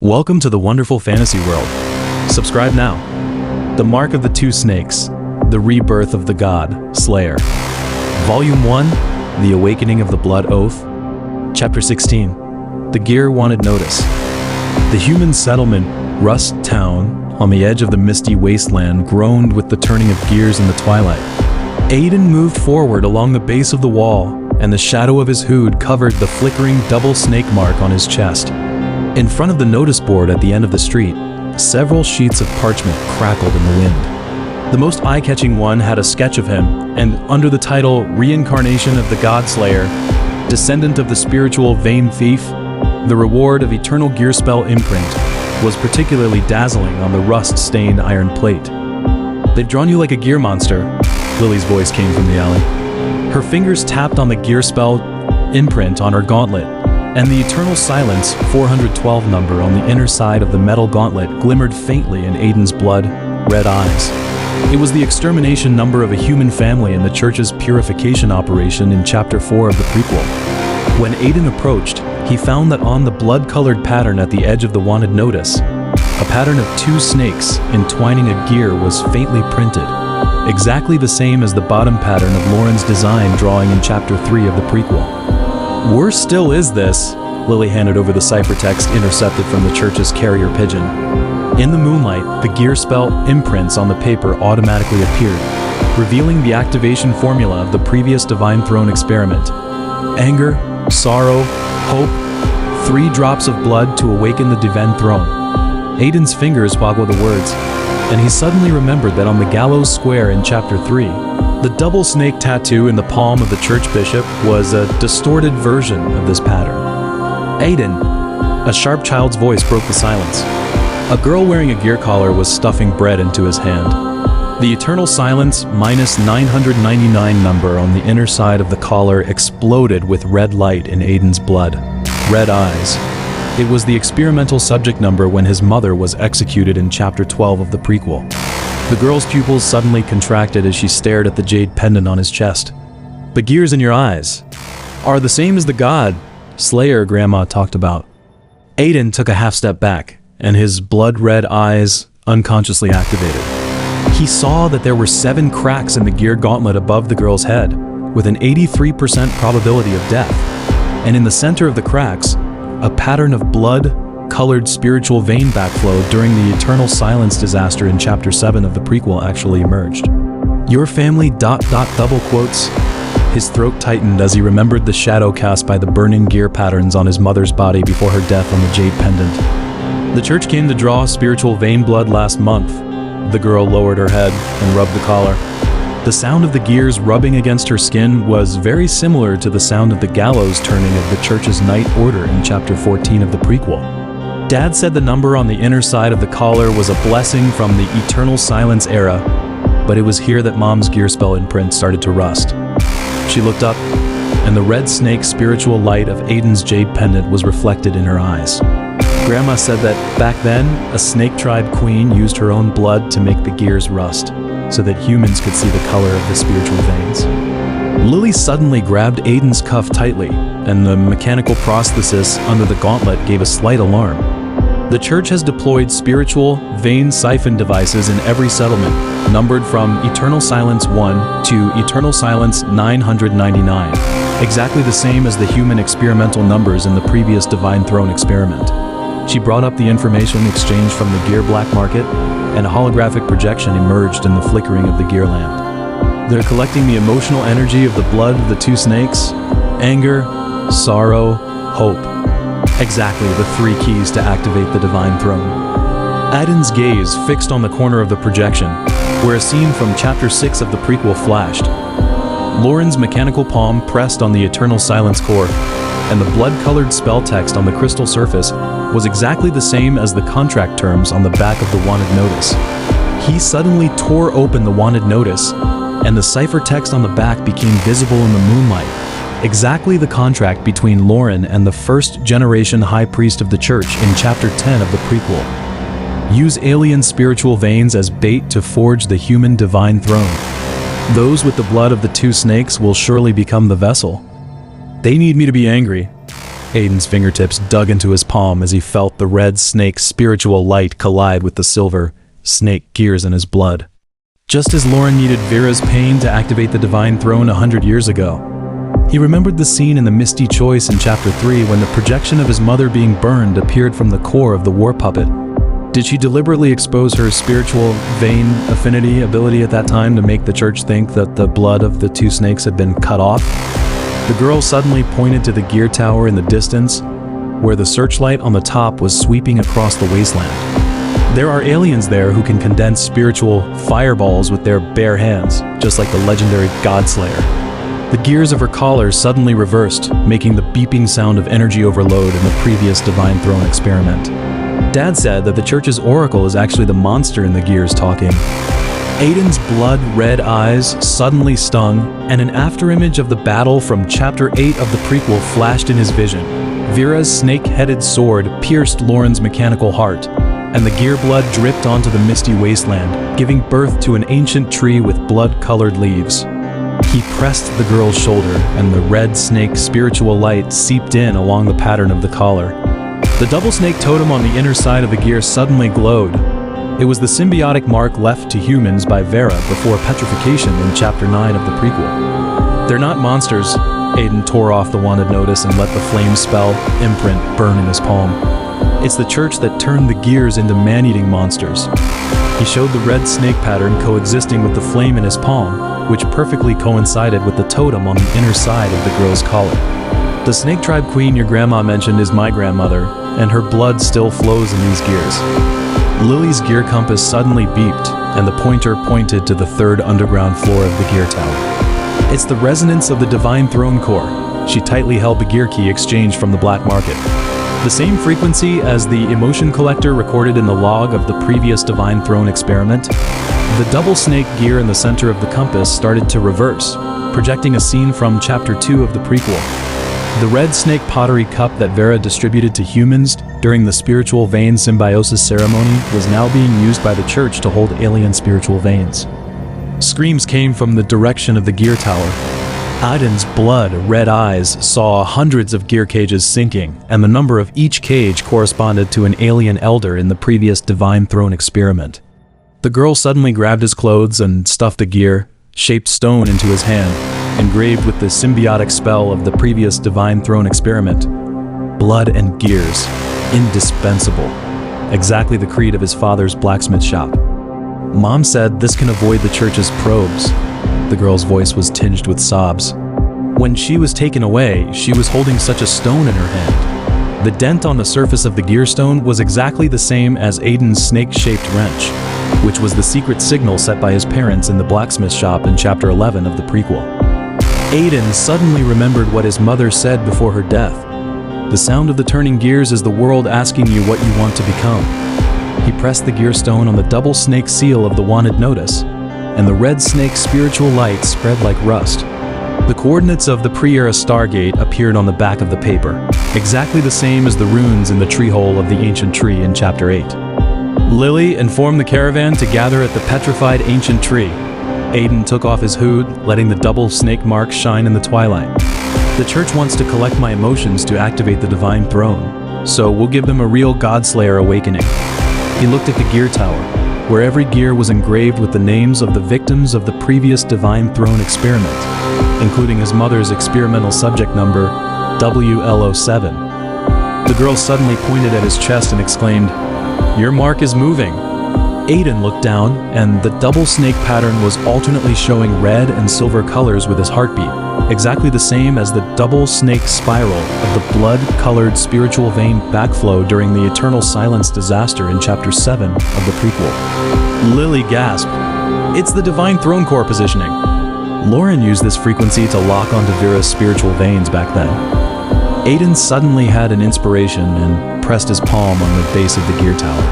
Welcome to the wonderful fantasy world. Subscribe now. The Mark of the Two Snakes, The Rebirth of the God, Slayer. Volume 1, The Awakening of the Blood Oath. Chapter 16, The Gear Wanted Notice. The human settlement, Rusttown, on the edge of the misty wasteland, groaned with the turning of gears in the twilight. Aiden moved forward along the base of the wall, and the shadow of his hood covered the flickering double snake mark on his chest. In front of the notice board at the end of the street, several sheets of parchment crackled in the wind. The most eye-catching one had a sketch of him, and under the title Reincarnation of the Godslayer, Descendant of the Spiritual Vein Thief, the reward of Eternal Gear Spell Imprint was particularly dazzling on the rust-stained iron plate. "They've drawn you like a gear monster," Lily's voice came from the alley. Her fingers tapped on the gear spell imprint on her gauntlet, and the Eternal Silence 412 number on the inner side of the metal gauntlet glimmered faintly in Aiden's blood-red eyes. It was the extermination number of a human family in the church's purification operation in Chapter 4 of the Prequel. When Aiden approached, he found that on the blood-colored pattern at the edge of the wanted notice, a pattern of two snakes entwining a gear was faintly printed, exactly the same as the bottom pattern of Loren's design drawing in Chapter 3 of the Prequel. "Worse still is this," Lily handed over the ciphertext intercepted from the church's carrier pigeon. In the moonlight, the gear spell imprints on the paper automatically appeared, revealing the activation formula of the previous Divine Throne experiment. Anger, sorrow, hope, 3 drops of blood to awaken the Divine Throne. Aiden's fingers woggled the words, and he suddenly remembered that on the gallows square in Chapter 3, the double snake tattoo in the palm of the church bishop was a distorted version of this pattern. "Aiden!" A sharp child's voice broke the silence. A girl wearing a gear collar was stuffing bread into his hand. The Eternal Silence -999 number on the inner side of the collar exploded with red light in Aiden's blood. Red eyes. It was the experimental subject number when his mother was executed in Chapter 12 of the Prequel. The girl's pupils suddenly contracted as she stared at the jade pendant on his chest. "The gears in your eyes are the same as the god Slayer Grandma talked about." Aiden took a half step back, and his blood-red eyes unconsciously activated. He saw that there were 7 cracks in the gear gauntlet above the girl's head, with an 83% probability of death. And in the center of the cracks, a pattern of blood-colored spiritual vein backflow during the Eternal Silence disaster in Chapter 7 of the Prequel actually emerged. "Your family ... double quotes." His throat tightened as he remembered the shadow cast by the burning gear patterns on his mother's body before her death on the jade pendant. "The church came to draw spiritual vein blood last month." The girl lowered her head and rubbed the collar. The sound of the gears rubbing against her skin was very similar to the sound of the gallows turning of the church's night order in Chapter 14 of the Prequel. Dad said the number on the inner side of the collar was a blessing from the Eternal Silence era, but it was here that Mom's gear spell imprint started to rust. She looked up, and the red snake spiritual light of Aiden's jade pendant was reflected in her eyes. Grandma said that back then, a snake tribe queen used her own blood to make the gears rust, so that humans could see the color of the spiritual veins. Lily suddenly grabbed Aiden's cuff tightly, and the mechanical prosthesis under the gauntlet gave a slight alarm. "The church has deployed spiritual vein siphon devices in every settlement, numbered from Eternal Silence 1 to Eternal Silence 999, exactly the same as the human experimental numbers in the previous Divine Throne experiment." She brought up the information exchanged from the gear black market, and a holographic projection emerged in the flickering of the gear lamp. "They're collecting the emotional energy of the blood of the two snakes. Anger, sorrow, hope. Exactly the 3 keys to activate the Divine Throne." Aiden's gaze fixed on the corner of the projection, where a scene from Chapter 6 of the Prequel flashed. Loren's mechanical palm pressed on the Eternal Silence core, and the blood-colored spell text on the crystal surface was exactly the same as the contract terms on the back of the wanted notice. He suddenly tore open the wanted notice, and the ciphertext on the back became visible in the moonlight. Exactly the contract between Loren and the first-generation High Priest of the Church in Chapter 10 of the Prequel. "Use alien spiritual veins as bait to forge the human Divine Throne. Those with the blood of the two snakes will surely become the vessel. They need me to be angry. Aiden's fingertips dug into his palm as he felt the red snake's spiritual light collide with the silver snake gears in his blood. Just as Loren needed Vera's pain to activate the Divine Throne 100 years ago, he remembered the scene in the Misty Choice in Chapter 3 when the projection of his mother being burned appeared from the core of the war puppet. Did she deliberately expose her spiritual vein affinity ability at that time to make the church think that the blood of the two snakes had been cut off? The girl suddenly pointed to the gear tower in the distance, where the searchlight on the top was sweeping across the wasteland. There are aliens there who can condense spiritual fireballs with their bare hands, just like the legendary Godslayer. The gears of her collar suddenly reversed, making the beeping sound of energy overload in the previous Divine Throne experiment. Dad said that the church's oracle is actually the monster in the gears talking. Aiden's blood-red eyes suddenly stung, and an afterimage of the battle from Chapter 8 of the prequel flashed in his vision. Vera's snake-headed sword pierced Loren's mechanical heart, and the gear blood dripped onto the misty wasteland, giving birth to an ancient tree with blood-colored leaves. He pressed the girl's shoulder, and the red snake's spiritual light seeped in along the pattern of the collar. The double snake totem on the inner side of the gear suddenly glowed. It was the symbiotic mark left to humans by Vera before petrification in Chapter 9 of the prequel. They're not monsters. Aiden tore off the wanted notice and let the flame spell imprint burn in his palm. It's the church that turned the gears into man-eating monsters. He showed the red snake pattern coexisting with the flame in his palm, which perfectly coincided with the totem on the inner side of the girl's collar. The snake tribe queen your grandma mentioned is my grandmother, and her blood still flows in these gears. Lily's gear compass suddenly beeped, and the pointer pointed to the third underground floor of the gear tower. It's the resonance of the Divine Throne core. She tightly held the gear key exchanged from the black market. The same frequency as the emotion collector recorded in the log of the previous Divine Throne experiment. The double snake gear in the center of the compass started to reverse, projecting a scene from Chapter 2 of the prequel. The red snake pottery cup that Vera distributed to humans during the spiritual vein symbiosis ceremony was now being used by the church to hold alien spiritual veins. Screams came from the direction of the gear tower. Aiden's blood-red eyes saw hundreds of gear cages sinking, and the number of each cage corresponded to an alien elder in the previous Divine Throne experiment. The girl suddenly grabbed his clothes and stuffed a gear-shaped stone into his hand, engraved with the symbiotic spell of the previous Divine Throne experiment. Blood and gears. Indispensable. Exactly the creed of his father's blacksmith shop. Mom said this can avoid the church's probes. The girl's voice was tinged with sobs. When she was taken away, she was holding such a stone in her hand. The dent on the surface of the gear stone was exactly the same as Aiden's snake-shaped wrench, which was the secret signal set by his parents in the blacksmith shop in Chapter 11 of the prequel. Aiden suddenly remembered what his mother said before her death. The sound of the turning gears is the world asking you what you want to become. He pressed the gear stone on the double snake seal of the wanted notice, and the red snake's spiritual light spread like rust. The coordinates of the pre-era Stargate appeared on the back of the paper, exactly the same as the runes in the tree hole of the ancient tree in Chapter 8. Lily informed the caravan to gather at the petrified ancient tree. Aiden took off his hood, letting the double snake mark shine in the twilight. The church wants to collect my emotions to activate the Divine Throne, so we'll give them a real Godslayer awakening. He looked at the gear tower, where every gear was engraved with the names of the victims of the previous Divine Throne experiment, including his mother's experimental subject number, WL07. The girl suddenly pointed at his chest and exclaimed, "Your mark is moving." Aiden looked down, and the double snake pattern was alternately showing red and silver colors with his heartbeat, exactly the same as the double snake spiral of the blood-colored spiritual vein backflow during the Eternal Silence disaster in Chapter 7 of the prequel. Lily gasped, "It's the Divine Throne Core positioning." Loren used this frequency to lock onto Vera's spiritual veins back then. Aiden suddenly had an inspiration and pressed his palm on the base of the gear tower.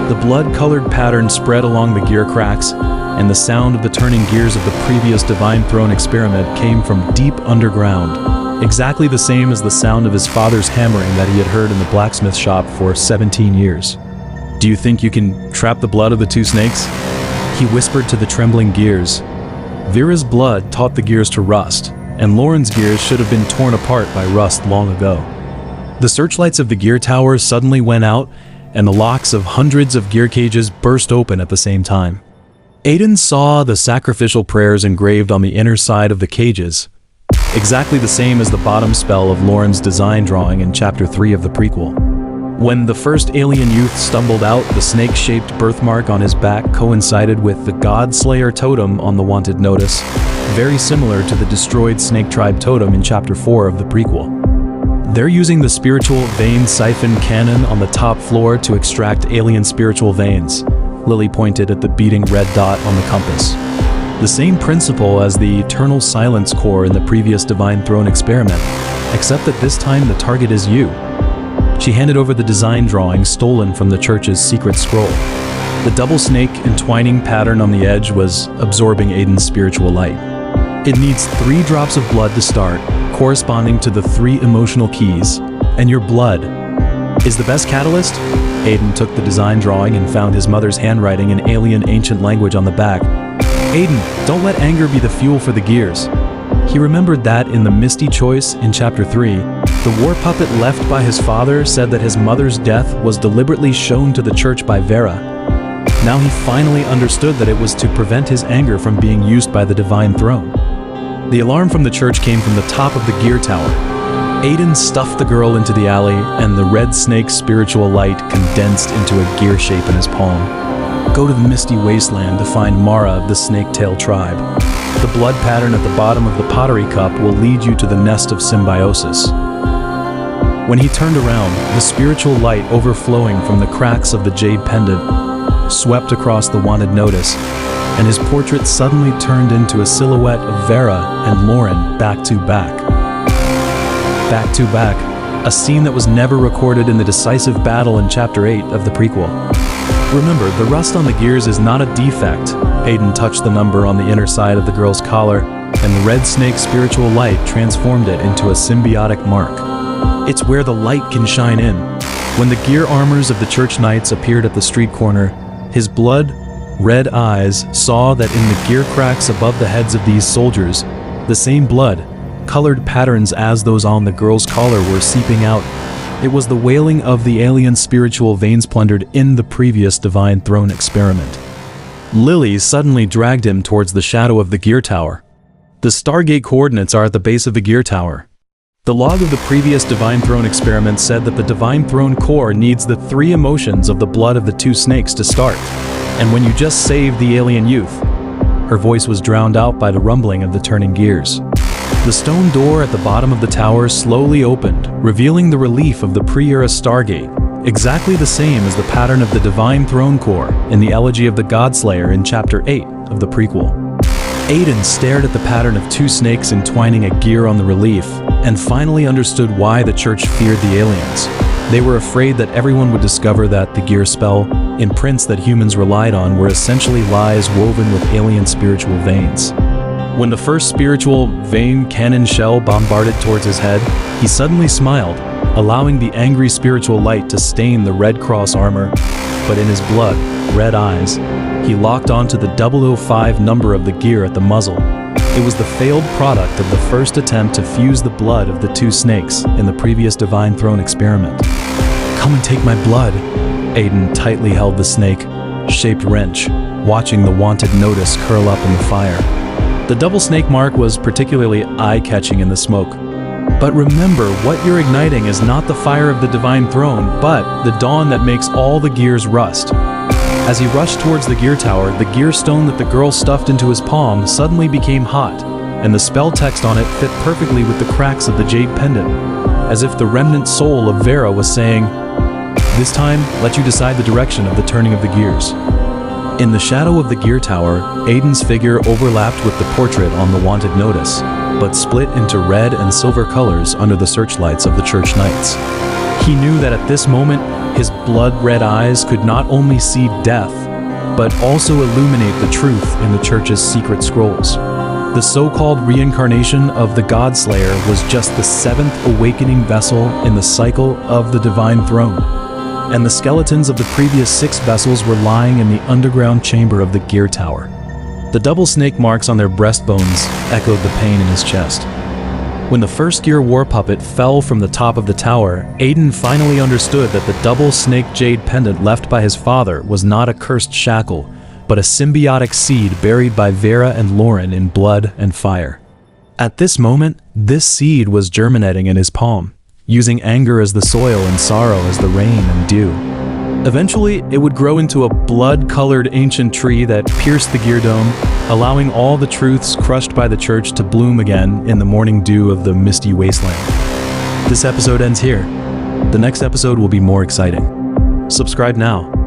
The blood-colored pattern spread along the gear cracks, and the sound of the turning gears of the previous Divine Throne experiment came from deep underground, exactly the same as the sound of his father's hammering that he had heard in the blacksmith shop for 17 years. "Do you think you can trap the blood of the two snakes?" He whispered to the trembling gears. Vera's blood taught the gears to rust, and Loren's gears should have been torn apart by rust long ago. The searchlights of the gear tower suddenly went out, and the locks of hundreds of gear cages burst open at the same time. Aiden saw the sacrificial prayers engraved on the inner side of the cages, exactly the same as the bottom spell of Loren's design drawing in Chapter 3 of the prequel. When the first alien youth stumbled out, the snake-shaped birthmark on his back coincided with the Godslayer totem on the wanted notice, very similar to the destroyed Snake Tribe totem in Chapter 4 of the prequel. They're using the spiritual vein siphon cannon on the top floor to extract alien spiritual veins. Lily pointed at the beating red dot on the compass. The same principle as the Eternal Silence core in the previous Divine Throne experiment, except that this time the target is you. She handed over the design drawing stolen from the church's secret scroll. The double snake entwining pattern on the edge was absorbing Aiden's spiritual light. It needs 3 drops of blood to start, corresponding to the 3 emotional keys, and your blood is the best catalyst. Aiden took the design drawing and found his mother's handwriting in alien ancient language on the back. Aiden, don't let anger be the fuel for the gears. He remembered that in the Misty choice in Chapter 3, the war puppet left by his father said that his mother's death was deliberately shown to the church by Vera. Now he finally understood that it was to prevent his anger from being used by the Divine Throne. The alarm from the church came from the top of the gear tower. Aiden stuffed the girl into the alley, and the red snake's spiritual light condensed into a gear shape in his palm. Go to the Misty Wasteland to find Mara of the Snake-Tail tribe. The blood pattern at the bottom of the pottery cup will lead you to the nest of symbiosis. When he turned around, the spiritual light overflowing from the cracks of the jade pendant swept across the wanted notice, and his portrait suddenly turned into a silhouette of Vera and Loren back to back. Back to back, a scene that was never recorded in the decisive battle in Chapter 8 of the prequel. Remember, the rust on the gears is not a defect. Aiden touched the number on the inner side of the girl's collar, and the red snake's spiritual light transformed it into a symbiotic mark. It's where the light can shine in. When the gear armors of the church knights appeared at the street corner, his blood-red eyes saw that in the gear cracks above the heads of these soldiers, the same blood-colored patterns as those on the girl's collar were seeping out. It was the wailing of the alien spiritual veins plundered in the previous Divine Throne experiment. Lily suddenly dragged him towards the shadow of the gear tower. The Stargate coordinates are at the base of the gear tower. The log of the previous Divine Throne experiment said that the Divine Throne core needs the 3 emotions of the blood of the 2 snakes to start. And when you just saved the alien youth, her voice was drowned out by the rumbling of the turning gears. The stone door at the bottom of the tower slowly opened, revealing the relief of the pre-era Stargate, exactly the same as the pattern of the Divine Throne core in the Elegy of the Godslayer in Chapter 8 of the prequel. Aiden stared at the pattern of 2 snakes entwining a gear on the relief, and finally understood why the church feared the aliens. They were afraid that everyone would discover that the gear spell, imprints that humans relied on, were essentially lies woven with alien spiritual veins. When the first spiritual vein cannon shell bombarded towards his head, he suddenly smiled, allowing the angry spiritual light to stain the Red Cross armor, but in his blood-red eyes, he locked onto the 005 number of the gear at the muzzle. It was the failed product of the first attempt to fuse the blood of the 2 snakes in the previous Divine Throne experiment. Come and take my blood. Aiden tightly held the snake-shaped wrench, watching the wanted notice curl up in the fire. The double snake mark was particularly eye-catching in the smoke. But remember, what you're igniting is not the fire of the Divine Throne, but the dawn that makes all the gears rust. As he rushed towards the gear tower, the gear stone that the girl stuffed into his palm suddenly became hot, and the spell text on it fit perfectly with the cracks of the jade pendant, as if the remnant soul of Vera was saying, "This time, let you decide the direction of the turning of the gears." In the shadow of the gear tower, Aiden's figure overlapped with the portrait on the wanted notice, but split into red and silver colors under the searchlights of the church knights. He knew that at this moment, his blood-red eyes could not only see death, but also illuminate the truth in the church's secret scrolls. The so-called reincarnation of the Godslayer was just the 7th awakening vessel in the cycle of the Divine Throne, and the skeletons of the previous 6 vessels were lying in the underground chamber of the gear tower. The double snake marks on their breastbones echoed the pain in his chest. When the first gear war puppet fell from the top of the tower, Aiden finally understood that the double snake jade pendant left by his father was not a cursed shackle, but a symbiotic seed buried by Vera and Loren in blood and fire. At this moment, this seed was germinating in his palm, using anger as the soil and sorrow as the rain and dew. Eventually, it would grow into a blood-colored ancient tree that pierced the gear dome, allowing all the truths crushed by the church to bloom again in the morning dew of the misty wasteland. This episode ends here. The next episode will be more exciting. Subscribe now.